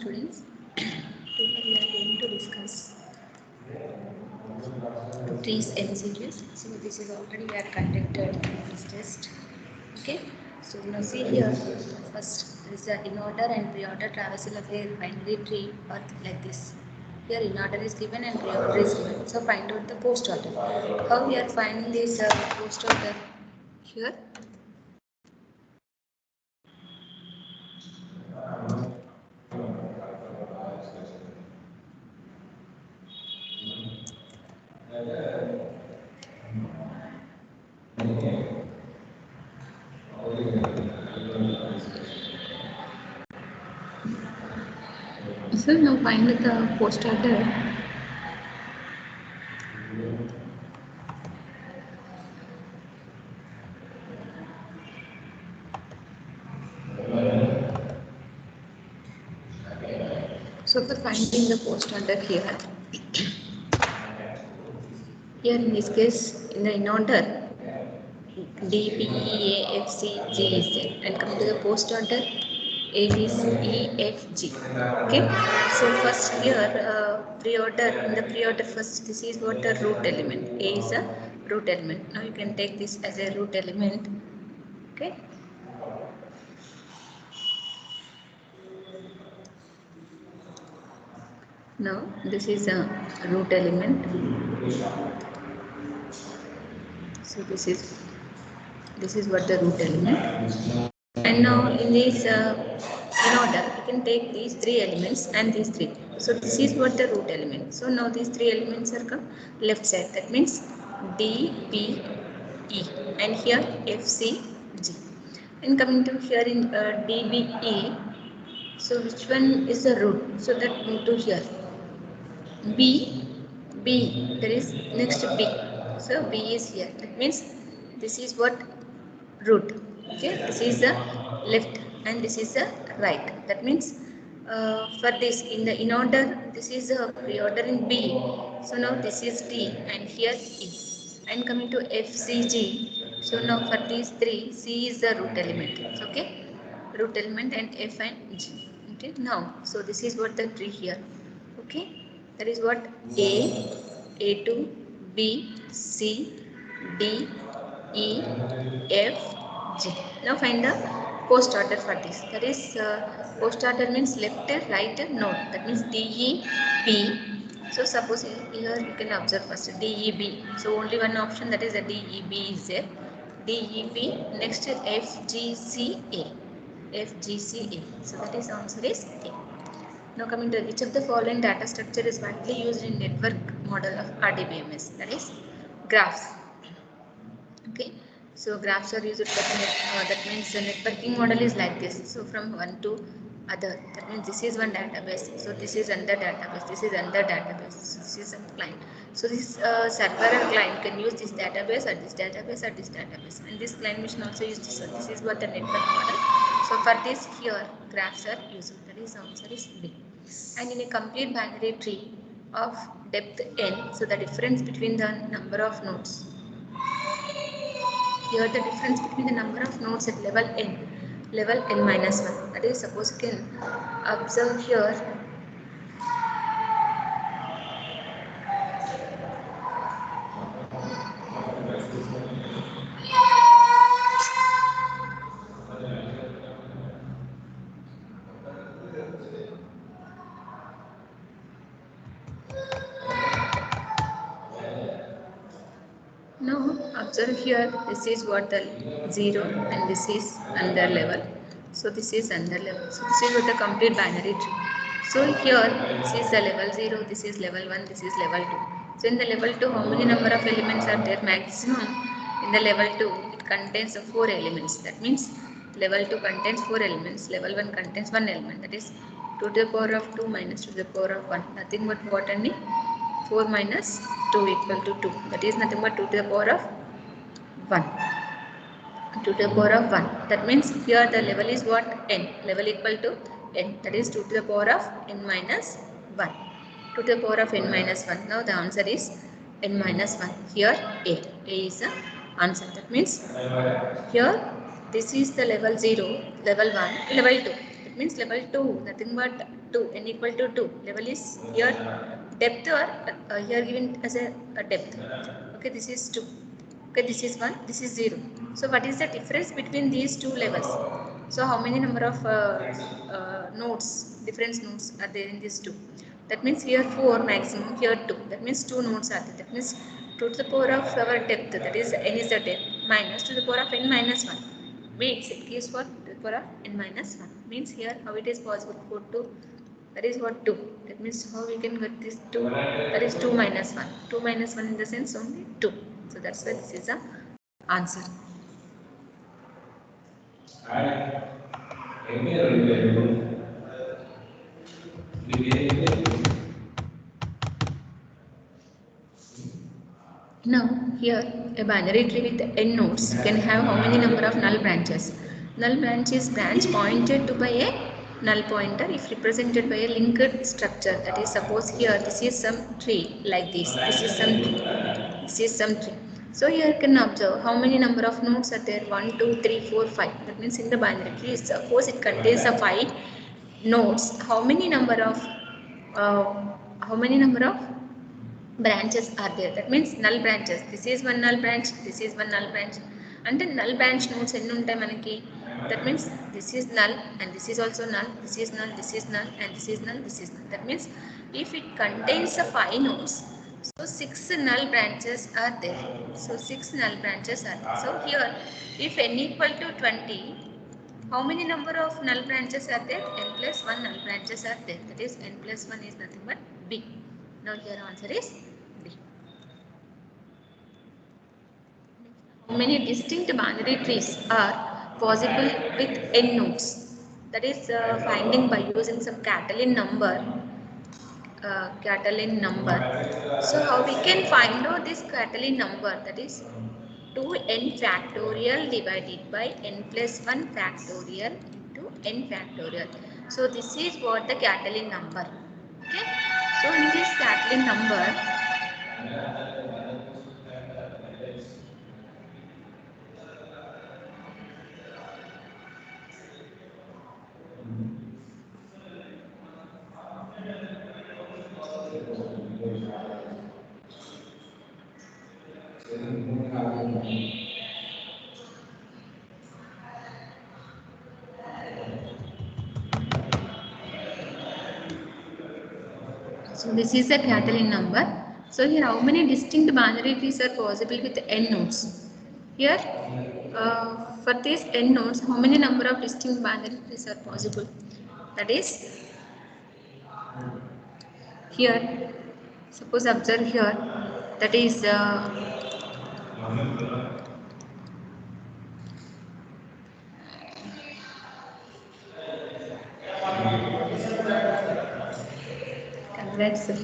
students. Today we are going to discuss trees MCQs. So this is already we have conducted this test. Okay. So now see here. First there is a in order and pre-order traversal of a binary tree or like this. Here in order is given and pre-order is given. So find out the post order. How we are finding this post order here? So now find the post order. So for finding the post order here in this case in the in order D, B, E, A, F, C, G is there and coming to the post order A, B, C, E, F, G. Okay. So first here pre-order in the pre-order first this is what the root element. A is a root element. Now you can take this as a root element. Okay. Now this is a root element. So this is what the root element. And now in this in order you can take these three elements and these three. So this is what the root element. So now these three elements are come left side. That means D, B, E and here F, C, G. And coming to here in D, B, E. So which one is the root? So that move to here. B, B, there is next B. So B is here. That means this is what root. Okay, this is the left and this is the right. That means for this in the in order, this is a pre-order in B. So now this is D and here E. And coming to F, C, G. So now for these three, C is the root element. Okay, root element and F and G. Okay, now so this is what the tree here. Okay, that is what A2, B, C, D, E, F, G. Now find the post order for this. That is post order means left, right node. That means D, E, B. So suppose here you can observe first D, E, B. So only one option, that is the D, E, B is there. D, E, B. Next F, G, C, A. F, G, C, A. So that is answer is A. Now coming to which of the following data structure is widely used in network model of RDBMS, that is graphs. Okay, so graphs are used for the that means the networking model is like this. So from one to other, that means this is one database. So this is another database. This is another database. So this is a client. So this server or client can use this database or this database or this database, and this client machine also use this one. This is what the network model. So for this here graphs are used. That is answer is B. And in a complete binary tree of depth n, so the difference between the number of nodes. Here the difference between the number of nodes at level n minus 1. That is, suppose you can observe here. Now observe here, this is what the 0 and this is under level. So this is under level. So this is what the complete binary tree. So here this is the level 0, this is level 1, this is level 2. So in the level 2 how many number of elements are there? Maximum in the level 2 it contains 4 elements. That means level 2 contains 4 elements, level 1 contains 1 element, that is 2 to the power of 2 minus 2 to the power of 1. Nothing but what only 4 minus 2 equal to 2. That is nothing but 2 to the power of 1. 2 to the power of 1. That means here the level is what? N. Level equal to n. That is 2 to the power of n minus 1. 2 to the power of n minus 1. Now the answer is n minus 1. Here A. A is the answer. That means here this is the level 0, level 1, level 2. It means level 2, nothing but 2, n equal to 2. Level is here depth or here given as a depth. Okay, this is 2. Okay, this is 1, this is 0. So what is the difference between these two levels? So how many number of nodes, difference nodes are there in these two? That means here 4 maximum, here 2. That means 2 nodes are there. That means to the power of our depth, that is n is the depth, minus to the power of n minus 1. Means it gives what? To the power of n minus 1. Means here how it is possible for 2? That is what 2. That means how we can get this 2? That is 2 minus 1. 2 minus 1 in the sense only 2. So that's why this is the answer. Now here a binary tree with n nodes can have how many number of null branches? Null branch is branch pointed to by a null pointer if represented by a linked structure. That is, suppose here this is some tree like this. This is some tree. This is some tree. So here you can observe how many number of nodes are there? 1, 2, 3, 4, 5. That means in the binary tree, suppose it contains a 5 nodes. How many number of branches are there? That means null branches. This is one null branch, this is one null branch. And the null branch nodes ఎన్ని ఉంటాయి మనకి? That means this is null and this is also null, this is null, this is null and this is null, this is null. That means if it contains a 5 nodes, so 6 null branches are there. So 6 null branches are there. So here if n equal to 20, how many number of null branches are there? N plus 1 null branches are there. That is n plus 1 is nothing but B. Now here answer is B. How many distinct binary trees are possible with n nodes? That is finding by using some Catalan number. Catalan number. So how we can find out this Catalan number? That is 2n factorial divided by n plus 1 factorial into n factorial. So this is what the Catalan number. Okay. So in this Catalan number, so this is the Catalan number. So here how many distinct binary trees are possible with n nodes? Here for these n nodes, how many number of distinct binary trees are possible? That is here, suppose observe here, that is congrats sir.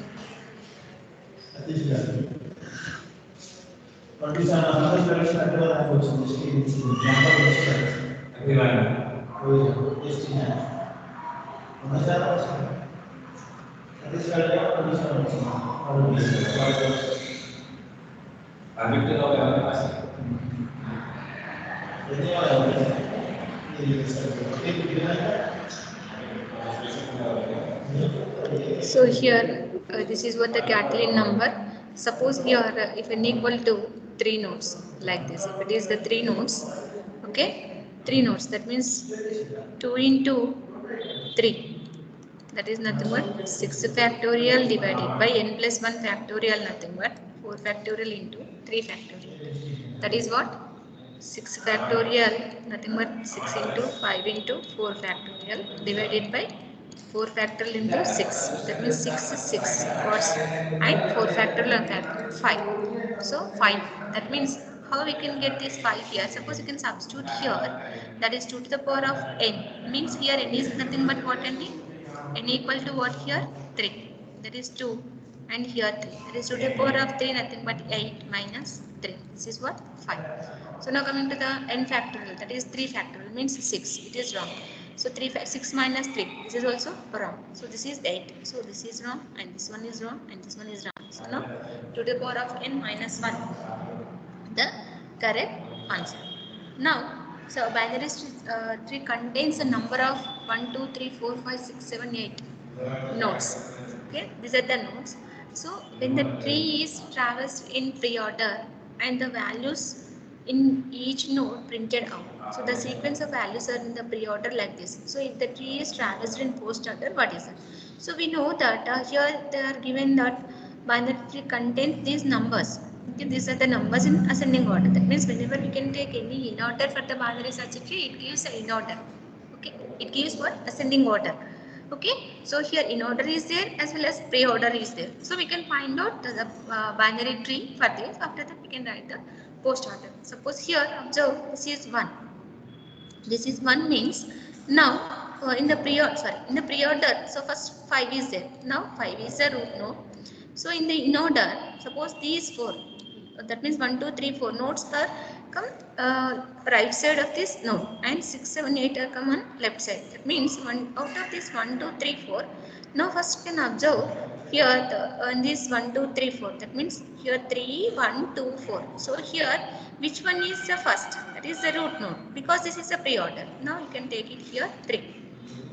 So here this is what the Catalan number. Suppose here if n equal to 3 nodes like this, if it is the 3 nodes, okay, 3 nodes, that means 2 into 3, that is nothing but 6 factorial divided by n plus 1 factorial, nothing but 4 factorial into 3 factorial. That is what? 6 factorial, nothing but 6 into 5 into 4 factorial divided by 4 factorial into 6. That means 6 is 6 what's and 4 factorial and factorial 5. So 5. That means how we can get this 5 here? Suppose you can substitute here. That is 2 to the power of n. Means here n is nothing but what n? N equal to what here? 3. That is 2. And here 3. That is 2 to the power of 3, nothing but 8 minus 3. This is what? 5. So now coming to the n factorial, that is 3 factorial, means 6. It is wrong. So 6 minus 3, this is also wrong. So this is 8. So this is wrong, and this one is wrong, and this one is wrong. So now 2 to the power of n minus 1, the correct answer. Now So a binary tree contains a number of 1, 2, 3, 4, 5, 6, 7, 8 nodes. Okay, these are the nodes. So when the tree is traversed in pre-order and the values in each node printed out. So the sequence of values are in the pre-order like this. So if the tree is traversed in post-order, what is it? So we know that here they are given that binary tree contains these numbers. Okay, these are the numbers in ascending order. That means whenever we can take any in order for the binary search tree, it gives an in order. Okay, it gives what? Ascending order. Okay, so here in order is there as well as pre-order is there. So we can find out the binary tree for this. After that we can write the post order. Suppose here observe this is 1. This is 1 means now in the pre-order, so first 5 is there. Now 5 is the root node. So in the in order, suppose these 4, that means 1, 2, 3, 4 nodes are come right side of this node and 6, 7, 8 are come on left side. That means one out of this 1, 2, 3, 4. Now first you can observe here this 1, 2, 3, 4. That means here 3, 1, 2, 4. So here which one is the first? That is the root node because this is a pre-order. Now you can take it here 3.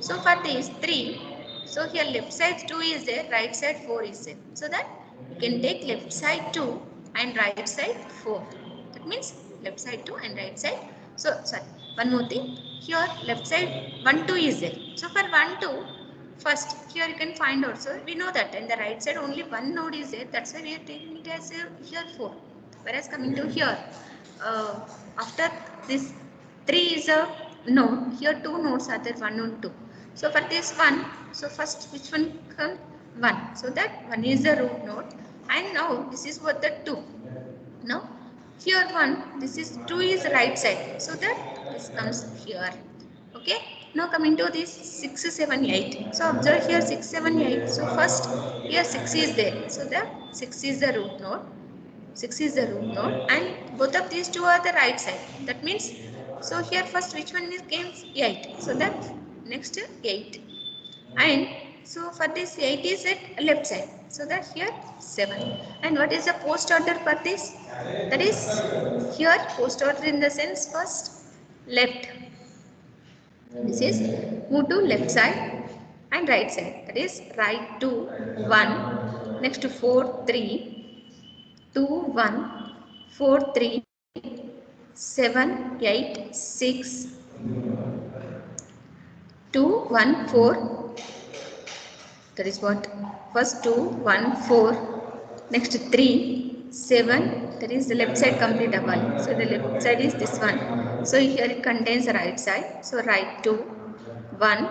So for this 3, so here left side 2 is there, right side 4 is there. So that you can take left side 2 and right side 4. That means left side 2 and right side. So sorry, one more thing. Here left side 1, 2 is there. So for 1, 2, first here you can find also. We know that in the right side only one node is there. That's why we are taking it as here 4. Whereas coming to here, after this 3 is a node, here 2 nodes are there, 1 and 2. So for this 1, so first which one comes? 1. So that 1 is the root node and now this is what the 2. Now here 1, this is 2 is right side. So that this comes here. Okay. Now coming to this 6, 7, 8. So observe here 6, 7, 8. So first here 6 is there. So the 6 is the root node. 6 is the root node and both of these two are the right side. That means, so here first which one is came 8. So that next 8 and so for this 8 is at left side. So that here 7. And what is the post order for this? That is here post order in the sense first left. This is move to left side and right side. That is right to 1, next to 4, 3, 2, 1, 4, 3, 7, 8, 6, 2, 1, 4. That is what? First 2, 1, 4. Next 3, 7. That is the left side complete double. So the left side is this one. So here it contains the right side. So right 2, 1.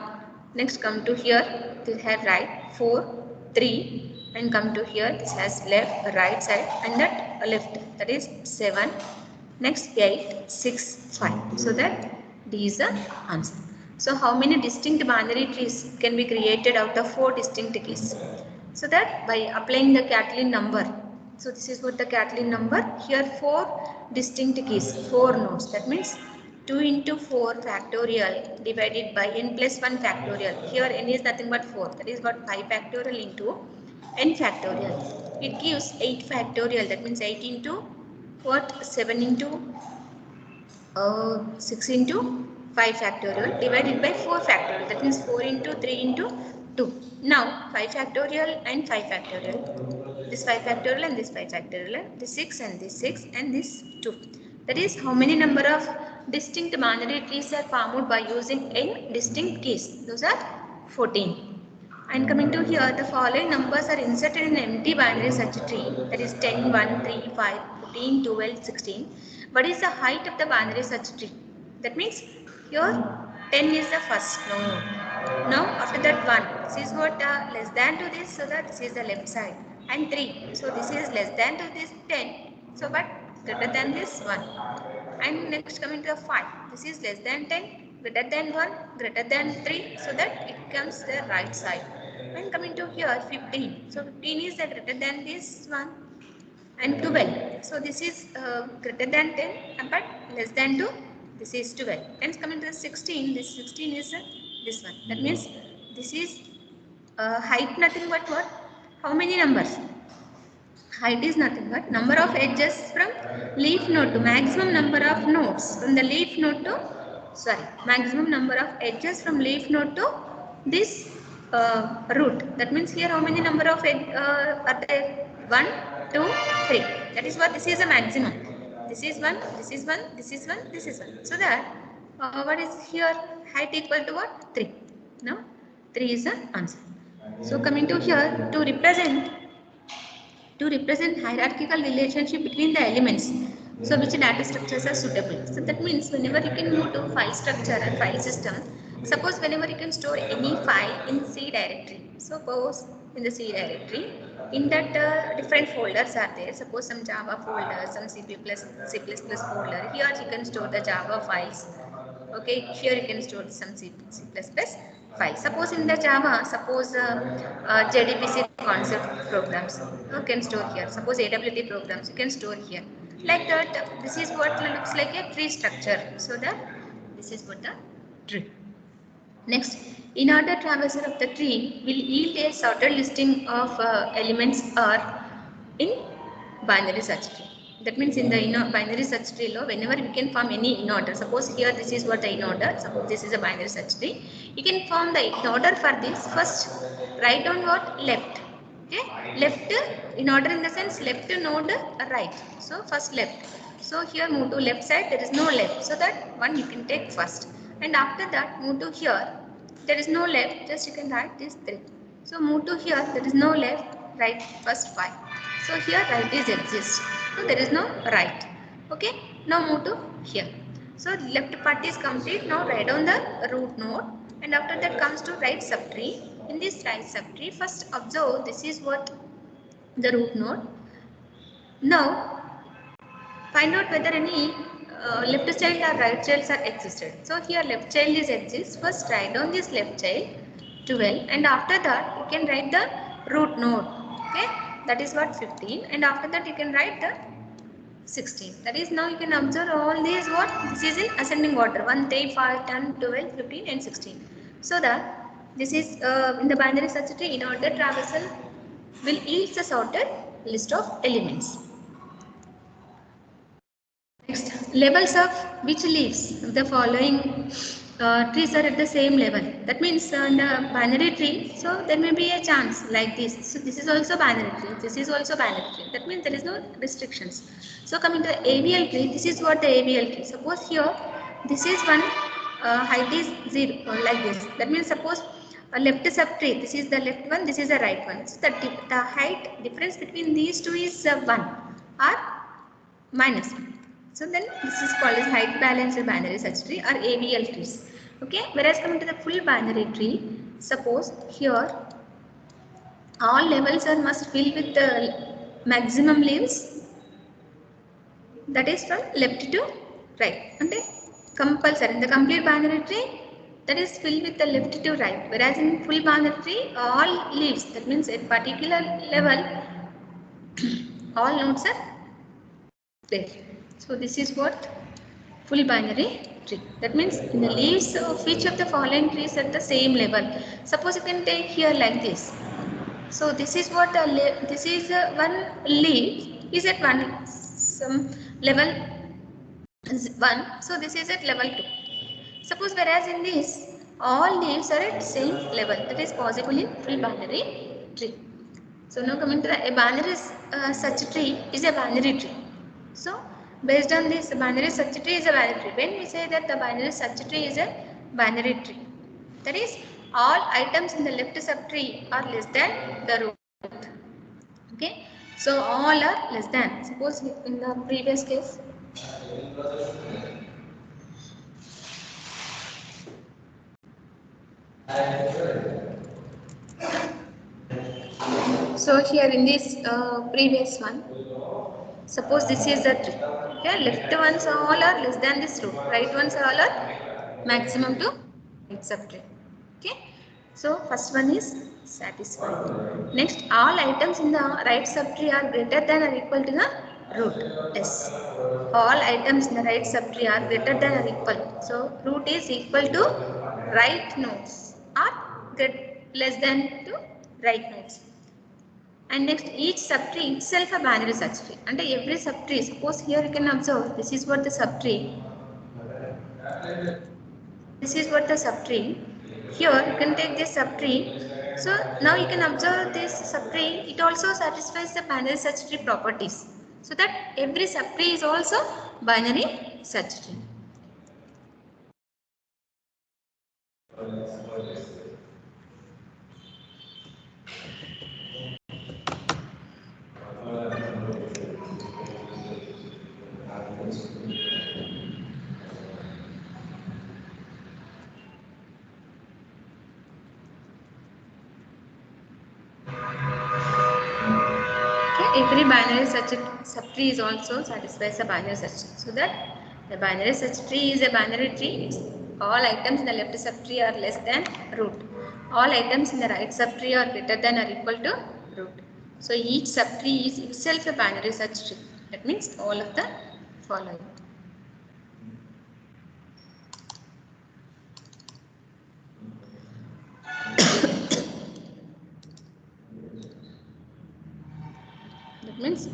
Next come to here. This has right 4, 3. And come to here. This has left, right side and that left. That is 7. Next 8, 6, 5. So that D is the answer. So how many distinct binary trees can be created out of 4 distinct keys? So that by applying the Catlin number. So this is what the Catlin number. Here 4 distinct keys, 4 nodes. That means 2 into 4 factorial divided by n plus 1 factorial. Here n is nothing but 4. That is what 5 factorial into n factorial. It gives 8 factorial. That means 8 into what? 7 into 6 into 5 factorial divided by 4 factorial. That means 4 into 3 into 2. Now 5 factorial and 5 factorial. This 5 factorial and this 5 factorial. This 6 and this 6 and this 2. That is how many number of distinct binary trees are formed by using n distinct keys. Those are 14. And coming to here, the following numbers are inserted in empty binary search tree. That is 10, 1, 3, 5, 14, 12, 16. What is the height of the binary search tree? That means here 10 is the first node. Now after that 1. This is what less than to this, so that this is the left side. And 3. So this is less than to this 10. So but greater than this 1. And next coming to the 5. This is less than 10, greater than 1, greater than 3. So that it comes the right side. And coming to here 15. So 15 is the greater than this one and 12. So this is greater than 10 but less than 2. This is 12. And coming to the 16. This 16 is this one. That means this is height nothing but what? How many numbers? Height is nothing but number of edges from leaf node to maximum number of nodes from the leaf node to maximum number of edges from leaf node to this root. That means here how many number of are there? 1, 2, 3. That is what this is a maximum. This is 1, this is 1, this is 1, this is 1. So that what is here? Height equal to what? 3. Now 3 is the answer. So coming to here to represent hierarchical relationship between the elements. So which data structures are suitable. So that means whenever you can move to file structure and file system, suppose whenever you can store any file in C directory. Suppose in the C directory, in that different folders are there. Suppose some Java folder, some C++ folder. Here you can store the Java files. Okay, here you can store some C++ file. Suppose in the Java, suppose JDBC concept programs you can store here. Suppose AWT programs you can store here. Like that, this is what looks like a tree structure. So that this is what the tree. Next, in-order traversal of the tree will yield a sorted listing of elements or in binary search tree. That means in the binary search tree law, whenever we can form any in-order, suppose here this is what the in-order, suppose this is a binary search tree, you can form the in-order for this. First, write down what? Left. Okay, left in order in the sense left node right. So first left. So here move to left side, there is no left. So that one you can take first. And after that move to here, there is no left, just you can write this 3. So move to here, there is no left, right first 5. So here right is exists. So there is no right. Okay, now move to here. So left part is complete. Now write down the root node and after that comes to right subtree. In this right subtree, first observe this is what the root node. Now find out whether any left child or right childs are existed. So here left child is exists. First write down this left child 12 and after that you can write the root node. Okay, that is what 15 and after that you can write the 16. That is now you can observe all these what? This is in ascending order 1, 3, 5, 10, 12, 15 and 16. So that this is in the binary search tree in order traversal will yield the sorted list of elements. Next, levels of which leaves the following trees are at the same level. That means in the binary tree, so there may be a chance like this. So this is also binary tree. This is also binary tree. That means there is no restrictions. So coming to the AVL tree, this is what the AVL tree. Suppose here, this is one height is 0 like this. That means suppose a left subtree. This is the left one. This is the right one. So the height difference between these two is 1 or minus 1. So then this is called as height balanced binary search tree or AVL trees. Okay. Whereas coming to the full binary tree, suppose here all levels are must fill with the maximum leaves. That is from left to right. And compulsory in the complete binary tree that is filled with the left to right. Whereas in full binary tree all leaves, that means at particular level all nodes are there. So this is what full binary tree. That means in the leaves of each of the following trees at the same level. Suppose you can take here like this. So this is what this is one leaf is at one some level 1. So this is at level 2. Suppose whereas in this all leaves are at same level. That is possible in full binary tree. So now coming to the binary search tree is a binary tree. So based on this binary search tree is a binary tree. When we say that the binary search tree is a binary tree, that is all items in the left subtree are less than the root. Okay. So all are less than. Suppose in the previous case. So here in this previous one, suppose this is the tree. Okay, left ones all are less than this root. Right ones all are maximum to right subtree. Okay. So first one is satisfied. Next, all items in the right subtree are greater than or equal to the root. Yes. All items in the right subtree are greater than or equal. So root is equal to right nodes or less than to right nodes. And next, each subtree itself a binary search tree. And every subtree, suppose here you can observe, this is what the subtree. This is what the subtree. Here you can take this subtree. So now you can observe this subtree. It also satisfies the binary search tree properties. So that every subtree is also binary search tree. Okay, every binary search subtree is also satisfies a binary search tree. So that the binary search tree is a binary tree. It's all items in the left subtree are less than root. All items in the right subtree are greater than or equal to root. So each subtree is itself a binary search tree. That means all of the following. That means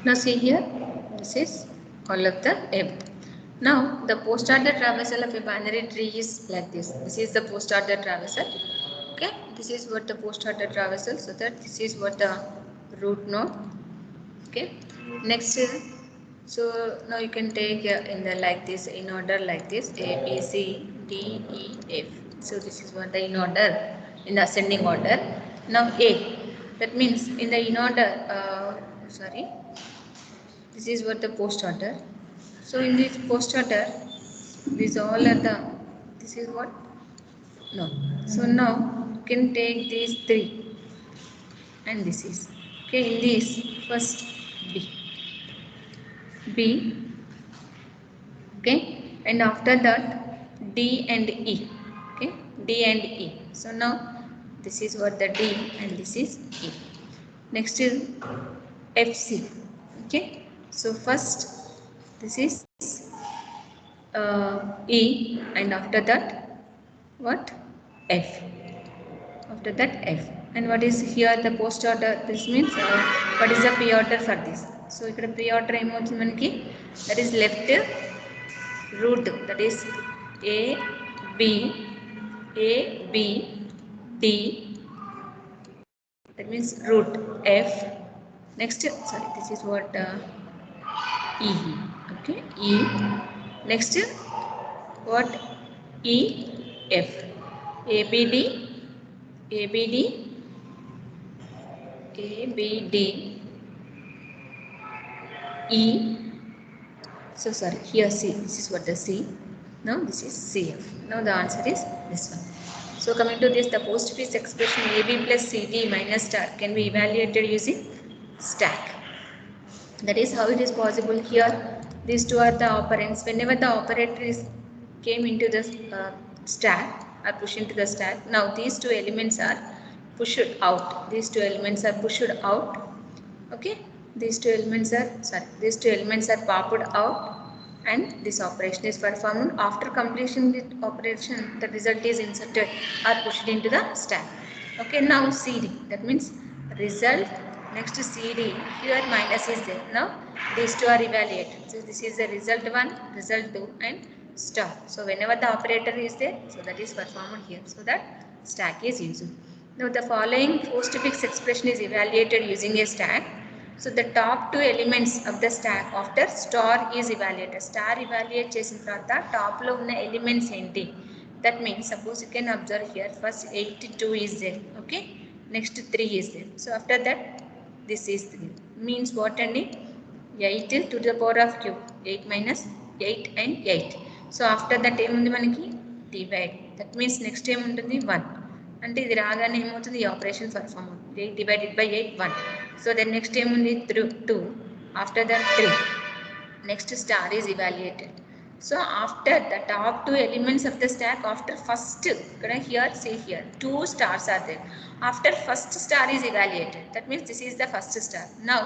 now see here, this is all of the above. Now the post order traversal of a binary tree is like this. This is the post order traversal. Okay, this is what the post order traversal. So that this is what the root node. Okay, next so now you can take in the like this in order like this A B C D E F. So this is what the in order in the ascending order. Now A, that means in the in order sorry, this is what the post order. So in this post order, these all are the, this is what, no. So now you can take these three and this is, okay, in this first B, okay, and after that D and E, okay, D and E. So now this is what the D and this is E. Next is FC, okay. So first this is E and after that what? F. After that F. And what is here the post order? This means what is the pre-order for this? So here pre-order emoji that is left root, that is A B D, that means root F. Next, sorry, this is what E, okay, E. Next, what? E F, A B D, A B D, A B D, E. So sorry, here C. This is what the C. Now this is CF. Now the answer is this one. So coming to this, the postfix expression AB plus CD minus star can be evaluated using stack. That is how it is possible here. These two are the operands. Whenever the operator is came into the stack or pushed into the stack, now these two elements are pushed out. These two elements are pushed out. Okay, these two elements are popped out. and this operation is performed. After completion this operation, the result is inserted or pushed into the stack. Okay, now CD, that means result next to CD, here minus is there. Now these two are evaluated. So this is the result 1, result 2 and star. So whenever the operator is there, so that is performed here. So that stack is used. Now the following postfix expression is evaluated using a stack. So the top two elements of the stack after star is evaluated. Star evaluate చేసిన తర్వాత top లో ఉన్న elements ఏంటి? That means suppose you can observe here first 82 is there. Okay. Next 3 is there. So after that this is 3. Means what అండి? 8 to the power of cube. 8 minus 8 and 8. So after that ఏముంది మనకి? Divide. That means next ఏముంటుంది? 1. అంటే ఇది రాగానే ఏమవుతుంది? ఈ operation perform అవుతుంది. 8 divided by 8 1. So then next ఏముంది? 2. After that 3. Next star is evaluated. So after the top two elements of the stack, after first, here say here 2 stars are there. After first star is evaluated, that means this is the first star. Now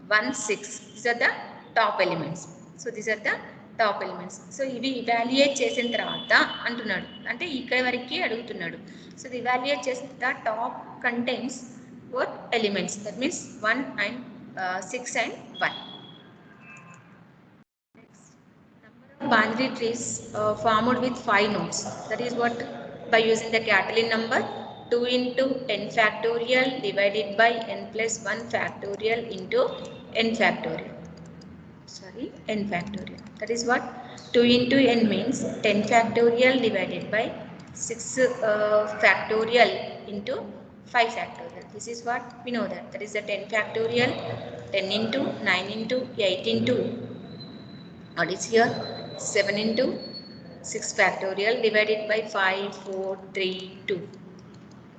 1 6, these are the top elements. So these are the top elements. So ఇవి evaluate చేసిన తర్వాత అంటున్నాడు, అంటే ఇక్కడ వరకే అడుగుతున్నాడు. So the evaluate చేసిన తర్వాత top contains what elements, that means 1 and 6 and 1. Binary trees formed with 5 nodes. That is what? By using the Catalan number 2 into n factorial divided by n plus 1 factorial into n factorial. Sorry, n factorial. That is what? 2 into n means 10 factorial divided by 6 factorial into 5 factorial. This is what we know that. That is the 10 factorial, 10 into 9 into 8 into, what is here? 7 into 6 factorial divided by 5, 4, 3, 2.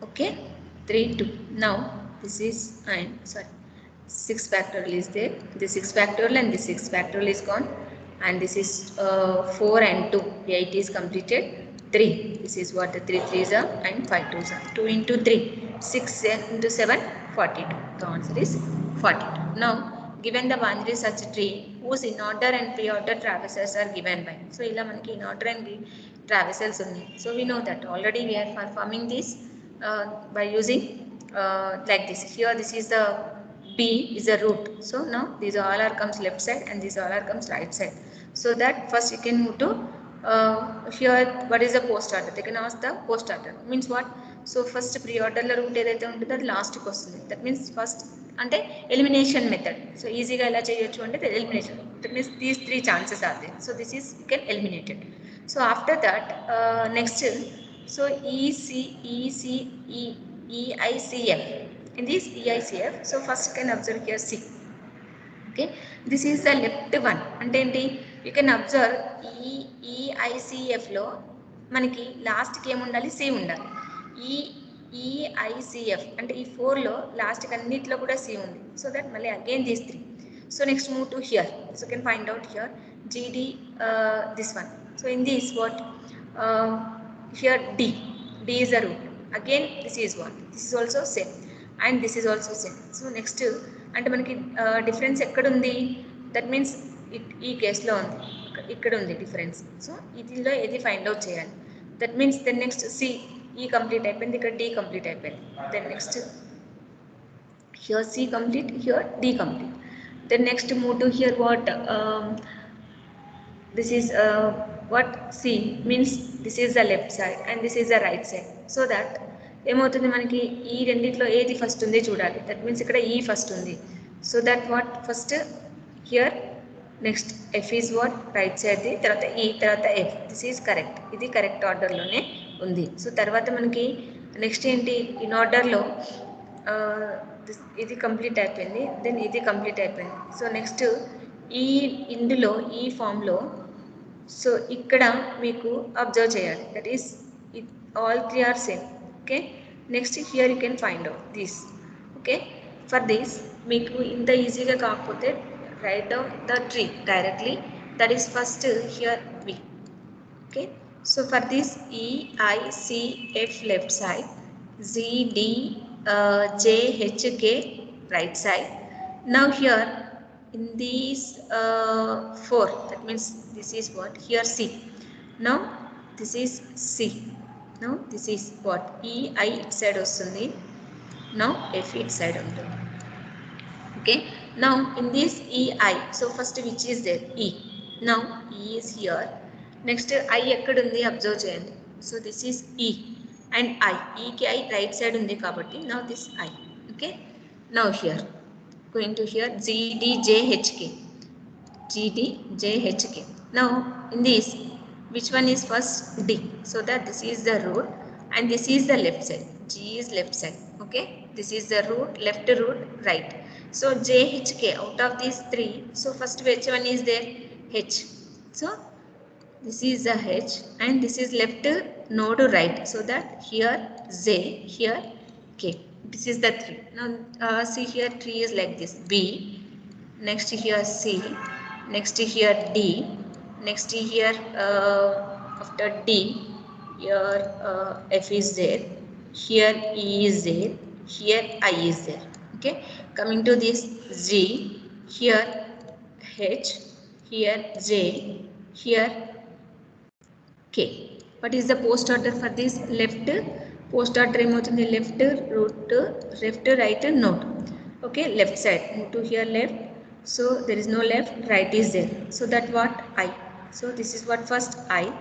Okay, 3, 2. Now this is, sorry, 6 factorial is there. This 6 factorial and this 6 factorial is gone. And this is 4 and 2. 8 is completed. 3. This is what? The 3 3s are and 5 2s are. 2 into 3. 6 into 7, 42. The answer is 42. Now, given the binary such tree whose in order and pre-order traversals are given by. So, ila manaki in order and traversals unni. So, we know that already we are performing this by using like this. Here, this is the B is a root. So, now these all are comes left side and these all are comes right side. So, that first you can move to here what is the post order. They can ask the post order. Means what? So, first pre-order la root edaithe untundo that last ki vastundi. That means first ante elimination method. So easy ga ela cheyochu ante elimination. That means these 3 chances are there. So this is you can eliminate it. So after that next, so EICF. In this EICF, so first you can observe here C. Okay, this is the left one. ante enti you can observe EICF lo manaki last ki em undali C undali. EICF అంటే ఈ 4 లో last అన్నిట్లో కూడా C ఉంది. So that మళ్ళీ again these 3. So next move to hear. So can find out here GD this one. So in this what here D is a root. Again this is what? This is also same and this is also same. So next అంటే మనకి difference ఎక్కడ ఉంది? That means ఈ కేసులో ఉంది, ఇక్కడ ఉంది difference. So ఇదిలో ఏది ఫైండ్ అవుట్ చేయాలి. That means then next C E complete అయిపోయింది, ఇక్కడ D complete అయిపోయింది. Then next here C complete, here D complete. Then next move to here what? This is what? C means this is the left side and this is the right side. So that ఏమవుతుంది మనకి ఈ రెండిట్లో ఏది first ఉంది చూడాలి. That means ఇక్కడ E first ఉంది. So that what? First here next F is what? Right side the, తర్వాత E, తర్వాత F. This is correct. ఇది కరెక్ట్ ఆర్డర్లోనే ఉంది. సో తర్వాత మనకి నెక్స్ట్ ఏంటి? ఇన్ ఆర్డర్లో ఇది కంప్లీట్ అయిపోయింది, దెన్ ఇది కంప్లీట్ అయిపోయింది. సో నెక్స్ట్ ఇందులో ఈ ఫామ్లో సో ఇక్కడ మీకు అబ్జర్వ్ చేయాలి. That is all 3 are same. Okay, next here you can find out this. Okay, for this మీకు ఇంత ఈజీగా కాకపోతే write down the tree directly. That is first here B. Okay, so for this EICF left side, ZDJHK right side. Now here in these four, that means this is what here C. Now this is C. Now this is what E I side వస్తుంది. Now F side ఉంటుంది. Okay, now in this EI, so first which is there? E. Now E is here. Next I ekkada undi observe cheyandi. So this is E and I. E ki I right side undi kabatti now this I. Okay, now here going to here GDJHK. GDJHK. Now in this which one is first? D. So that this is the root and this is the left side. G is left side. Okay, this is the root, left root, right. So JHK out of these three, so first which one is there? H. So this is the H and this is left node right. So that here J, here K. This is the three. Now see here tree is like this. B. Next here C. Next here D. Next here after D, here F is there. Here E is there. Here I is there. Okay, coming to this G, here H, here J, here K. What is the post order for this? Left post order emotundi left root, left right node. Okay, left side move to here left. So there is no left, right is there. So that what? I. So this is what first I.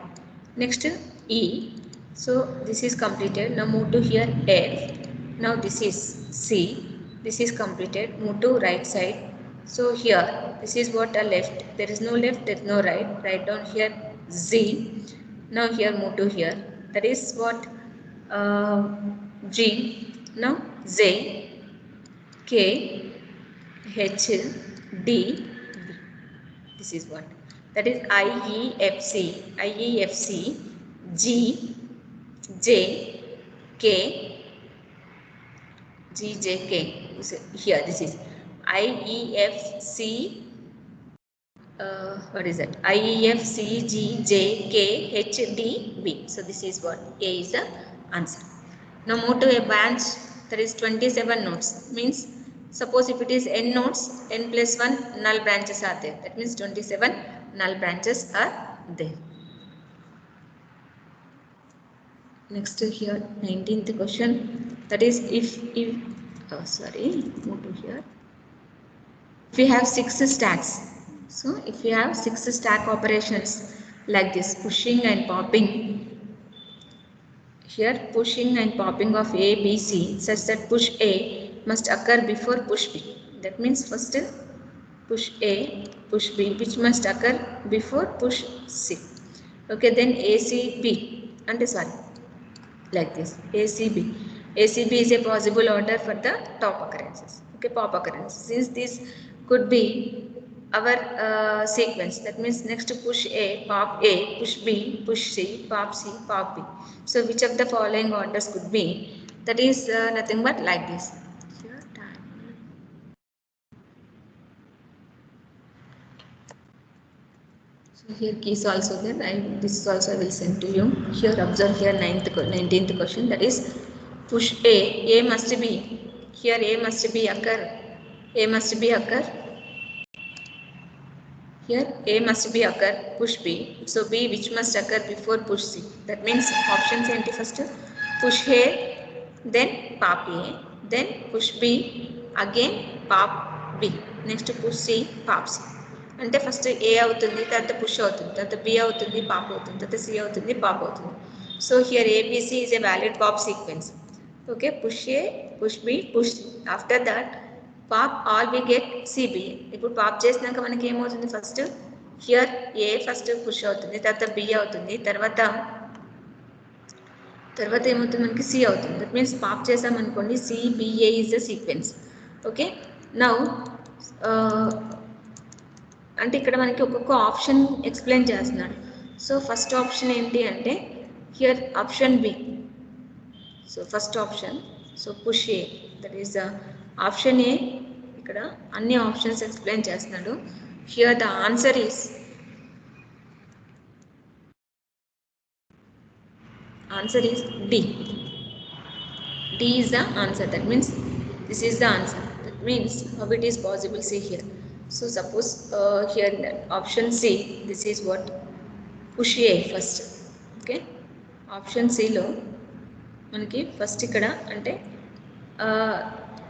Next E. So this is completed. Now move to here F. Now this is C. This is completed. Move to right side. So here this is what a left. There is no left, there is no right. Write down here Z. Now here move to here. That is what G. Now Z, K, H, D, B. This is what? That is IEFC, IEFC, G, J, K, G, J, K. Here this is IEFC. What is that? IEFCGJKHDB. So this is what A is the answer. Now move to a branch. That is 27 nodes. Means suppose if it is n nodes, n plus 1 null branches are there. That means 27 null branches are there. Next here 19th question. That is if move to here. If we have 6 stacks. So if we have 6 stack operations like this, pushing and popping, here pushing and popping of A, B, C, such that push A must occur before push B. That means first push A, push B, which must occur before push C. Okay, then ACB, and sorry, like this, ACB. ACB is a possible order for the top occurrences. Okay, pop occurrences. Since this could be our sequence, that means next push A, pop A, push B, push C, pop C, pop B. So which of the following orders could be? That is nothing but like this. Here time. So here keys also there. This also I will send to you. Here observe here 19th question. That is push A. A must be here. A must be occur. A must be occur. Here A must be occur, push B. So B which must occur before push C. That means options enti first push A, then pop A, then push B, again pop B. Next push C, pop C. అంటే first A అవుతుంది, తర్వాత push అవుతుంది, తర్వాత B అవుతుంది, pop అవుతుంది, తర్వాత C అవుతుంది, pop అవుతుంది. So here ABC is a valid pop sequence. Okay, push A, push B, push C. After that pop all we get CB. ఇప్పుడు పాప్ చేసినాక మనకి ఏమవుతుంది? First here A first push అవుతుంది, తర్వాత బి అవుతుంది, తర్వాత ఏమవుతుంది మనకి సి అవుతుంది. దట్ మీన్స్ పాప్ చేసామనుకోండి CBA is the sequence. Okay, now అంటే ఇక్కడ మనకి ఒక్కొక్క ఆప్షన్ ఎక్స్ప్లెయిన్ చేస్తున్నాడు. సో ఫస్ట్ ఆప్షన్ ఏంటి అంటే here option B. So first option, so push A, that is the option A. ఇక్కడ అన్ని ఆప్షన్స్ ఎక్స్ప్లెయిన్ చేస్తున్నాడు. Here the answer is D. D is the answer. That means this is the answer. That means how it is possible? See here. So suppose here in option C, this is what push A first. Okay, option C లో మనకి first ఇక్కడ అంటే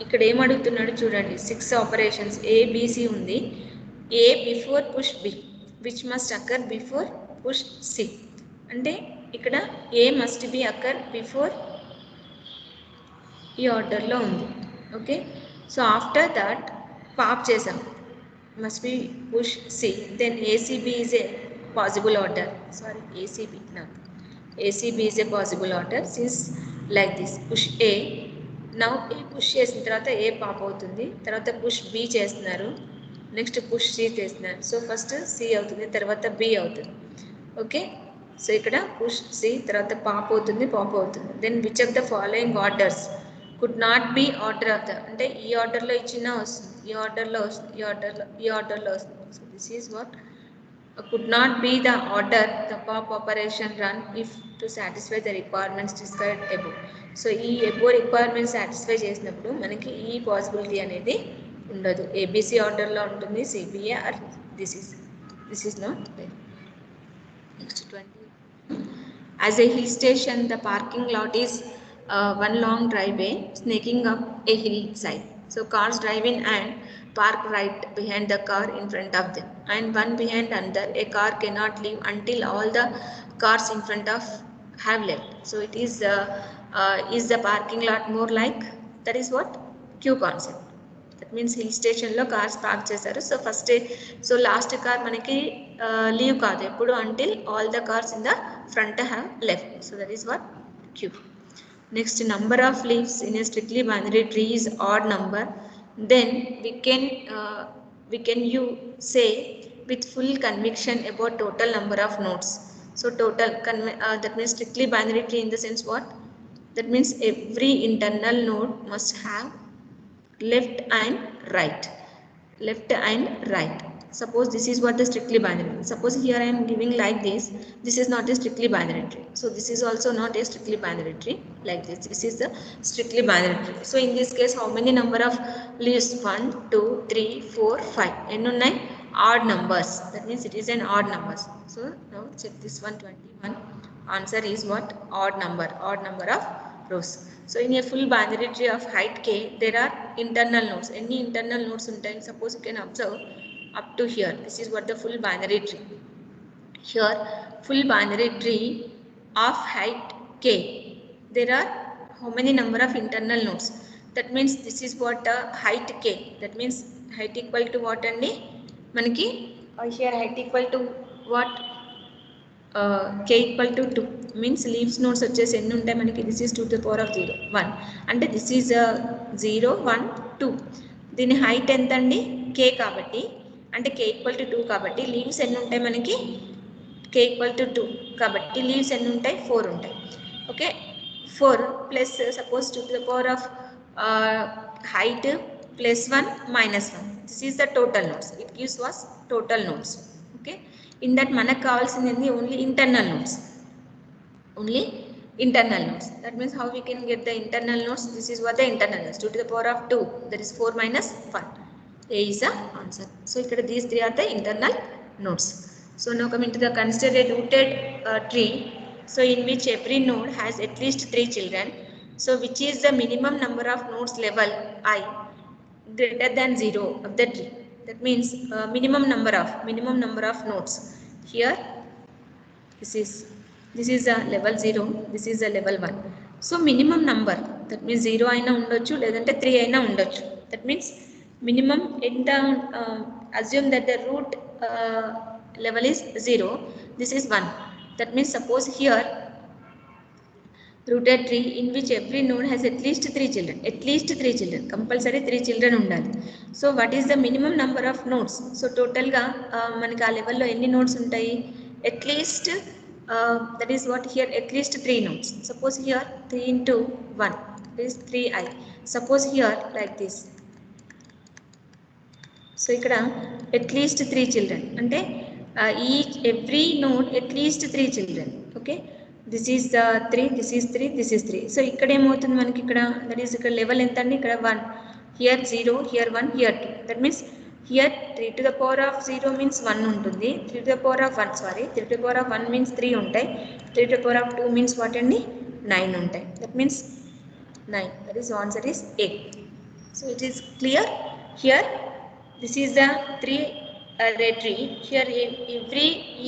ఇక్కడ ఏం అడుగుతున్నాడు చూడండి, 6 operations ABC ఉంది. A before push B which must occur before push C, అంటే ఇక్కడ A must be occur before ఈ ఆర్డర్లో ఉంది. Okay, so after that pop చేసాం must be push C, then ACB is a possible order. Sorry, ACB now. ACB is a possible order since like this. Push A. Now A push చేసిన తర్వాత A pop అవుతుంది, తర్వాత push B చేస్తున్నారు, next push C చేస్తున్నారు. So first C అవుతుంది, తర్వాత B అవుతుంది. Okay, so ఇక్కడ పుష్ C తర్వాత పాప్ అవుతుంది, పాప్ అవుతుంది. Then which of the following orders could not be order of the, అంటే ఈ ఆర్డర్లో ఇచ్చినా వస్తుంది, ఈ ఆర్డర్లో వస్తుంది, ఈ ఆర్డర్లో వస్తుంది. So this is what could not be the order the pop operation run if to satisfy the requirements described above. సో ఈ అబోవ్ రిక్వైర్మెంట్స్ సాటిస్ఫై చేసినప్పుడు మనకి ఈ పాసిబిలిటీ అనేది ఉండదు. ఏబిసి ఆర్డర్లో ఉంటుంది, CBA are this is not there. Next 20. As a hill station, the parking lot is one long driveway snaking up a hillside. So cars drive in and park right behind the car in front of them, and one behind another. A car cannot leave until all the cars in front of have left. So it is the parking lot more like, that is what Q concept. That means hill station లో cars park చేశారు. So first, so last car మనకి leave కాదు ఎప్పుడు, until all the cars in the front have left. So that is what queue. Next, number of leaves in a strictly binary tree is odd number. Then we can you say with full conviction about total number of nodes. So total that means strictly binary tree in the sense what? That means every internal node must have left and right. Suppose this is what the strictly binary. Suppose here I am giving like this. This is not a strictly binary tree. So this is also not a strictly binary tree like this. This is the strictly binary tree. So in this case, how many number of leaves? 1, 2, 3, 4, 5. And 9 odd numbers. That means it is an odd numbers. So now check this one, 21. Answer is what? Odd number of rows. So in a full binary tree of height k, there are internal nodes. Any internal nodes ఉంటాయి. Suppose you can observe up to here. This is what the full binary tree. Here, full binary tree of height k, there are how many number of internal nodes? That means this is what height k. That means height equal to what andi? Manaki here height equal to what? K equal to 2 means leaves nodes వచ్చేసి ఎన్ని ఉంటాయి మనకి? This is 2 to the power of 0, 1. అంటే this is 0, 1, 2. దీని height ఎంత అండి? K కాబట్టి, అంటే K ఈక్వల్ టు 2 కాబట్టి లీవ్స్ ఎన్ని ఉంటాయి మనకి? K ఈక్వల్ టు 2 కాబట్టి లీవ్స్ ఎన్ని ఉంటాయి? 4 ఉంటాయి. Okay, 4 plus suppose 2 to the power of height plus 1 minus 1. This is the total nodes. It gives us total nodes. Okay, in that మనకు కావాల్సింది only internal nodes. That means how we can get the internal nodes? This is what the internal nodes. 2 to the power of 2, that is 4 minus 1. A is the answer. So ఇక్కడ these three are the internal nodes. So now coming to the consider a rooted tree, so in which every node has at least 3 children. So which is the minimum number of nodes level I greater than 0 of the tree? That means minimum number of nodes. Here this is a level 0, this is a level 1. So minimum number, that means 0 అయినా ఉండొచ్చు లేదంటే 3 అయినా ఉండొచ్చు. That means minimum ఎంత, assume that the root level is 0, this is 1. That means suppose here rooted tree in which every node has at least 3 children, compulsory 3 children ఉండాలి. So what is the minimum number of nodes? So total గా మనకి ఆ లెవెల్లో ఎన్ని nodes ఉంటాయి? At least that is what here, at least 3 nodes. Suppose here 3 into 1, that is 3i. Suppose here like this. So ikkada at least 3 children ante each every node at least 3 children. Okay, this is 3, this is 3, this is 3. So ikkada em avutundi manaki ikkada, that is ikkada level enta andi? Ikkada 1, here 0, here 1, here 2. That means Here 3 to the power of 0 means 1 ఉంటుంది. 3 to the power of 1 sorry 3 to the power of 1 means 3 ఉంటాయి. 3 to the power of 2 means what అండి 9 ఉంటాయి. That means 9. That is answer is A. So it is clear. Here this is the 3 array tree. Here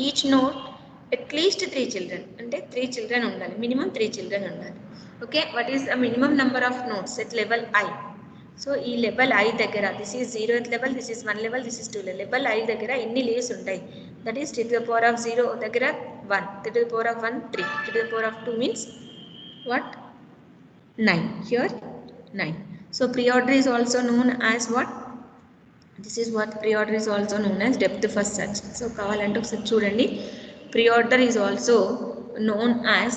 each node at least 3 children. అంటే 3 children ఉండాలి. Minimum 3 children ఉండాలి. Okay. What is the minimum number of nodes at level I? So ఈ level I దగ్గర this is 0th level, this is 1 level, this is 2 level I దగ్గర ఎన్ని layers ఉంటాయి? That is 3 to the power of 0 దగ్గర 1, 3 to the power of 1 3, 3 to the power of 2 means what 9. Here 9. So pre-order is also known as what? This is what pre-order is also known as depth first search. So కావాలంటే ఒకసారి చూడండి. Pre-order is also known as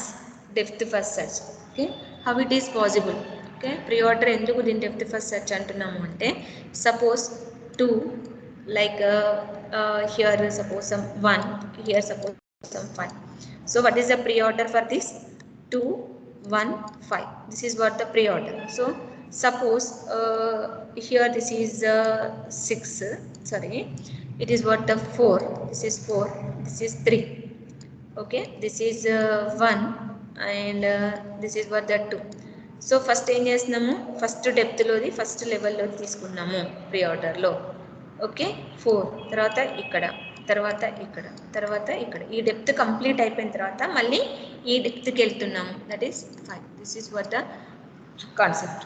depth first search. Okay, how it is possible? Okay, pre-order ఎందుకు దీని depth first search అంటున్నాము అంటే suppose 2 like here suppose some 1, here suppose some 5. So what is the pre-order for this? 2 1 5. This is what the pre-order. So suppose here this is 6 sorry it is what the 4, this is 4, this is 3. Okay, this is 1 and this is what the 2. So first ఏం చేస్తున్నాము, first డెప్త్లోది first లెవెల్లో తీసుకున్నాము pre ఆర్డర్లో. Okay 4 తర్వాత ఇక్కడ, తర్వాత ఇక్కడ, తర్వాత ఇక్కడ, ఈ డెప్త్ కంప్లీట్ అయిపోయిన తర్వాత మళ్ళీ ఈ డెప్త్కి వెళ్తున్నాము. That is 5. This is what the concept.